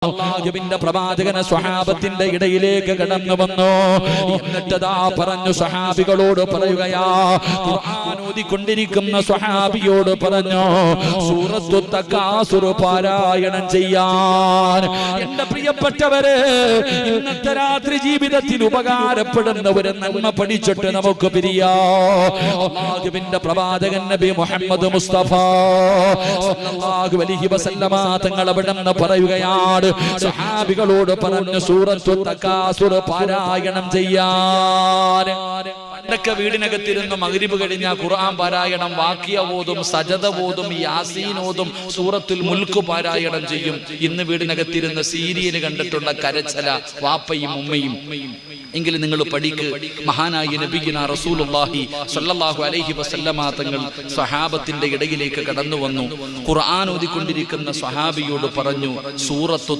അല്ലാഹുവിന്റെ പ്രവാചകൻ സ്വഹാബത്തിന്റെ ഇടയിലേക്ക് കടന്നു വന്നു. എന്നിട്ടതാ പറഞ്ഞു, സ്വഹാബികളോട് പറയുകയാ, ഖുർആൻ ഓതിക്കൊണ്ടിരിക്കുന്ന സ്വഹാബിയോട് പറഞ്ഞു, സൂറത്തു തകാസുർ പാരായണം ചെയ്യാൻ. എന്റെ പ്രിയപ്പെട്ടവരെ, ഇന്നത്തെ രാത്രി ജീവിതത്തിൽ ഉപകാരപ്പെടുന്ന ഒരു നന്മ പഠിച്ചിട്ട് നമുക്ക് പിരിയാ. അല്ലാഹുവിന്റെ പ്രവാചകൻ നബി മുഹമ്മദ് മുസ്തഫ സല്ലല്ലാഹു അലൈഹി വസല്ലമ തങ്ങൾ അവിടെന്ന് പറയുകയാണ്, സ്വഹാബികളോട് പറഞ്ഞു, സൂറത്തു തകാസുർ പാരായണം ചെയ്യാൻ. പണ്ടൊക്കെ വീടിനകത്തിരുന്ന് മഗ്രിബ് കഴിഞ്ഞാൽ ഖുർആൻ പാരായണം, വാക്കിയ ഓതും, സജദ ഓതും, യാസീൻ ഓതും, സൂറത്തുൽ മുൽക്ക് പാരായണം ചെയ്യും. ഇന്ന് വീടിനകത്തിരുന്ന് സീരിയൽ കണ്ടിട്ടുള്ള കരച്ചല വാപ്പയും ഉമ്മയും. എങ്കിലും നിങ്ങൾ പഠിക്ക്, മഹാനായ നബിയുനാ റസൂലുള്ളാഹി സ്വല്ലല്ലാഹു അലൈഹി വസല്ലമ തങ്ങൾ സ്വഹാബത്തിന്റെ ഇടയിലേക്ക് കടന്നു വന്നു. ഖുർആൻ ഓതിക്കൊണ്ടിരിക്കുന്ന സ്വഹാബിയോട് പറഞ്ഞു, സൂറത്തു